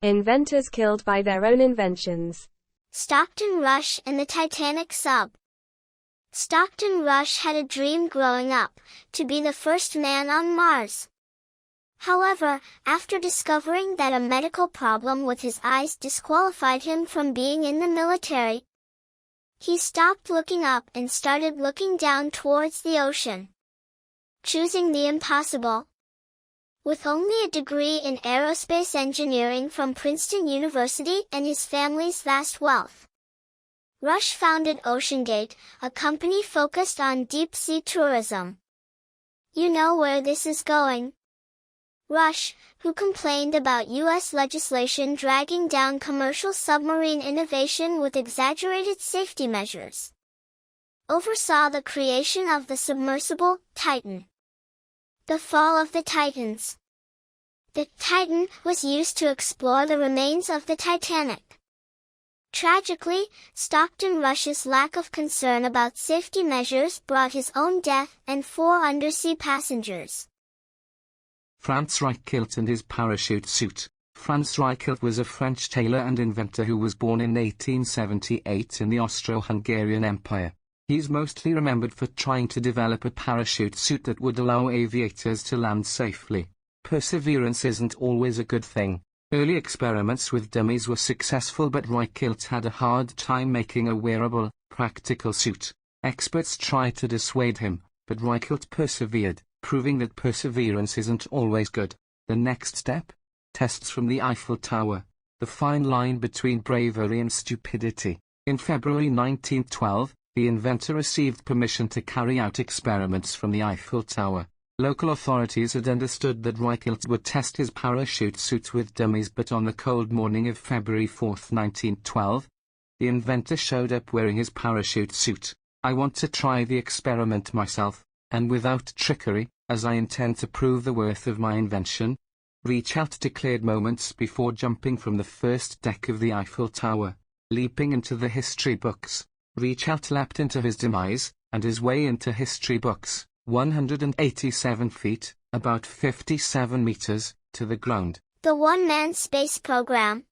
Inventors killed by their own inventions. Stockton Rush and the Titanic sub. Stockton Rush had a dream growing up, to be the first man on Mars. However, after discovering that a medical problem with his eyes disqualified him from being in the military, he stopped looking up and started looking down towards the ocean, choosing the impossible. With only a degree in aerospace engineering from Princeton University and his family's vast wealth, Rush founded OceanGate, a company focused on deep-sea tourism. You know where this is going. Rush, who complained about U.S. legislation dragging down commercial submarine innovation with exaggerated safety measures, oversaw the creation of the submersible Titan. The fall of the Titans. The Titan was used to explore the remains of the Titanic. Tragically, Stockton Rush's lack of concern about safety measures brought his own death and 4 undersea passengers. Franz Reichelt and his parachute suit. Franz Reichelt was a French tailor and inventor who was born in 1878 in the Austro-Hungarian Empire. He's mostly remembered for trying to develop a parachute suit that would allow aviators to land safely. Perseverance isn't always a good thing. Early experiments with dummies were successful, but Reichelt had a hard time making a wearable, practical suit. Experts tried to dissuade him, but Reichelt persevered, proving that perseverance isn't always good. The next step? Tests from the Eiffel Tower. The fine line between bravery and stupidity. In February 1912, the inventor received permission to carry out experiments from the Eiffel Tower. Local authorities had understood that Reichelt would test his parachute suit with dummies, but on the cold morning of February 4, 1912, the inventor showed up wearing his parachute suit. "I want to try the experiment myself, and without trickery, as I intend to prove the worth of my invention," Reichelt declared moments before jumping from the first deck of the Eiffel Tower, leaping into the history books. Reichelt leapt into his demise, and his way into history books, 187 feet, about 57 meters, to the ground. The one-man space program.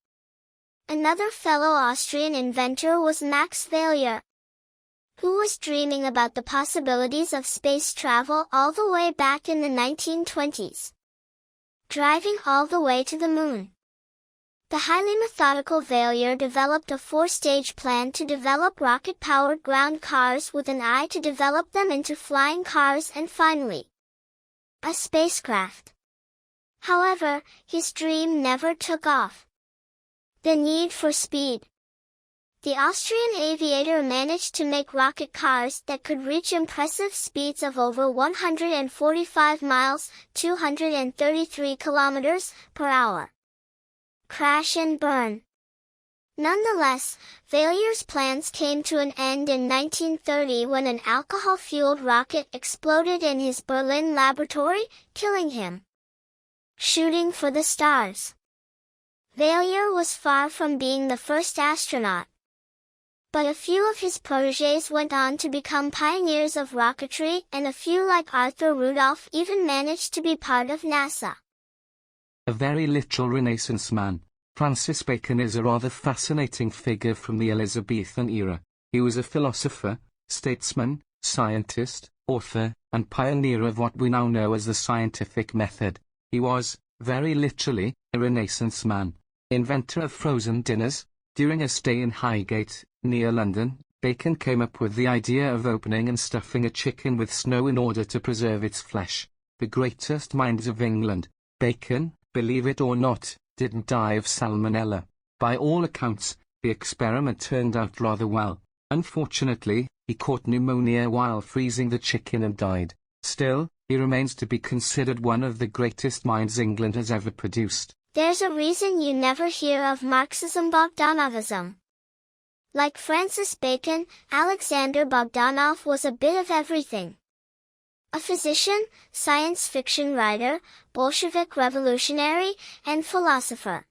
Another fellow Austrian inventor was Max Valier, who was dreaming about the possibilities of space travel all the way back in the 1920s, driving all the way to the moon. The highly methodical Valier developed a 4-stage plan to develop rocket-powered ground cars with an eye to develop them into flying cars and finally, a spacecraft. However, his dream never took off. The need for speed. The Austrian aviator managed to make rocket cars that could reach impressive speeds of over 145 miles, 233 kilometers per hour. Crash and burn. Nonetheless, Valier's plans came to an end in 1930 when an alcohol-fueled rocket exploded in his Berlin laboratory, killing him. Shooting for the stars. Valier was far from being the first astronaut, but a few of his protégés went on to become pioneers of rocketry, and a few like Arthur Rudolph even managed to be part of NASA. A very literal Renaissance man, Francis Bacon is a rather fascinating figure from the Elizabethan era. He was a philosopher, statesman, scientist, author, and pioneer of what we now know as the scientific method. He was, very literally, a Renaissance man. Inventor of frozen dinners. During a stay in Highgate, near London, Bacon came up with the idea of opening and stuffing a chicken with snow in order to preserve its flesh. The greatest minds of England. Bacon, believe it or not, didn't die of salmonella. By all accounts, the experiment turned out rather well. Unfortunately, he caught pneumonia while freezing the chicken and died. Still, he remains to be considered one of the greatest minds England has ever produced. There's a reason you never hear of Marxism-Bogdanovism. Like Francis Bacon, Alexander Bogdanov was a bit of everything. A physician, science fiction writer, Bolshevik revolutionary, and philosopher.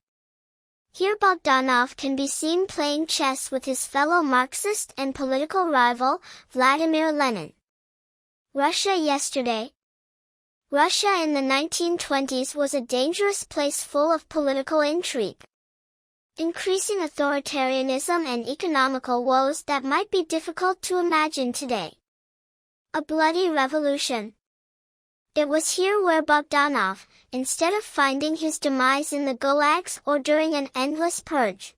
Here Bogdanov can be seen playing chess with his fellow Marxist and political rival, Vladimir Lenin. Russia yesterday. Russia in the 1920s was a dangerous place full of political intrigue. increasing authoritarianism and economical woes that might be difficult to imagine today. A bloody revolution. It was here where Bogdanov, instead of finding his demise in the gulags or during an endless purge,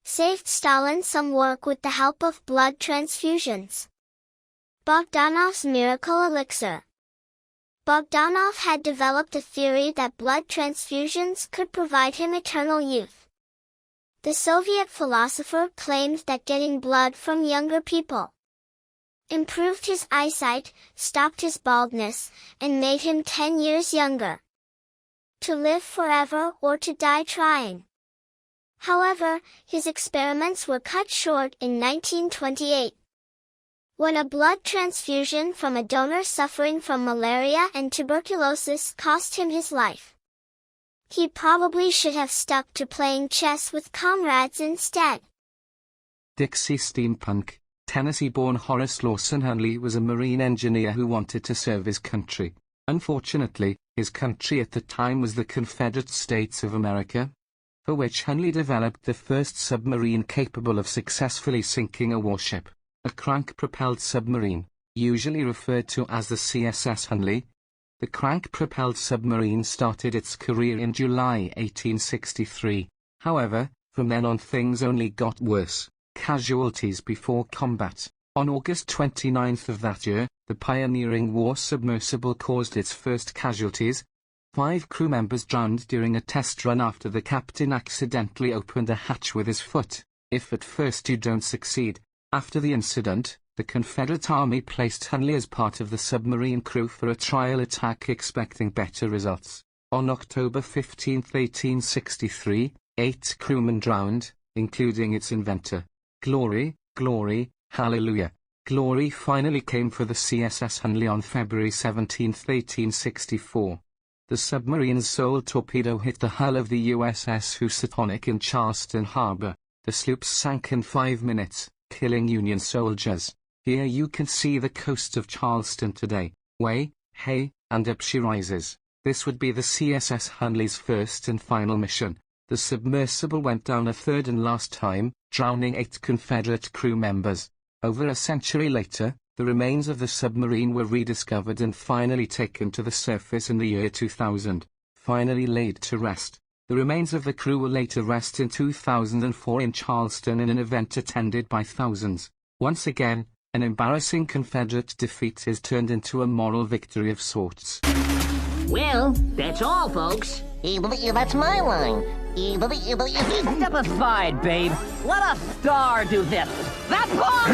saved Stalin some work with the help of blood transfusions. Bogdanov's miracle elixir. Bogdanov had developed a theory that blood transfusions could provide him eternal youth. The Soviet philosopher claimed that getting blood from younger people improved his eyesight, stopped his baldness, and made him 10 years younger. To live forever or to die trying. However, his experiments were cut short in 1928, when a blood transfusion from a donor suffering from malaria and tuberculosis cost him his life. He probably should have stuck to playing chess with comrades instead. Dixie Steampunk. Tennessee-born Horace Lawson Hunley was a marine engineer who wanted to serve his country. Unfortunately, his country at the time was the Confederate States of America, for which Hunley developed the first submarine capable of successfully sinking a warship, a crank-propelled submarine, usually referred to as the CSS Hunley. The crank-propelled submarine started its career in July 1863. However, from then on things only got worse. Casualties before combat. On August 29th of that year, the pioneering war submersible caused its first casualties. 5 crew members drowned during a test run after the captain accidentally opened a hatch with his foot. If at first you don't succeed, after the incident, the Confederate Army placed Hunley as part of the submarine crew for a trial attack expecting better results. On October 15, 1863, 8 crewmen drowned, including its inventor. Glory, glory, hallelujah. Glory finally came for the CSS Hunley on February 17, 1864. The submarine's sole torpedo hit the hull of the USS Housatonic in Charleston Harbor. The sloop sank in 5 minutes, killing Union soldiers. Here you can see the coast of Charleston today. Way, hey, and up she rises. This would be the CSS Hunley's first and final mission. The submersible went down a third and last time, drowning 8 Confederate crew members. Over a century later, the remains of the submarine were rediscovered and finally taken to the surface in the year 2000, finally laid to rest. The remains of the crew were laid to rest in 2004 in Charleston in an event attended by thousands. Once again, an embarrassing Confederate defeat is turned into a moral victory of sorts. Well, that's all, folks. That's my line. Step aside, babe. Let a star do this. That's all!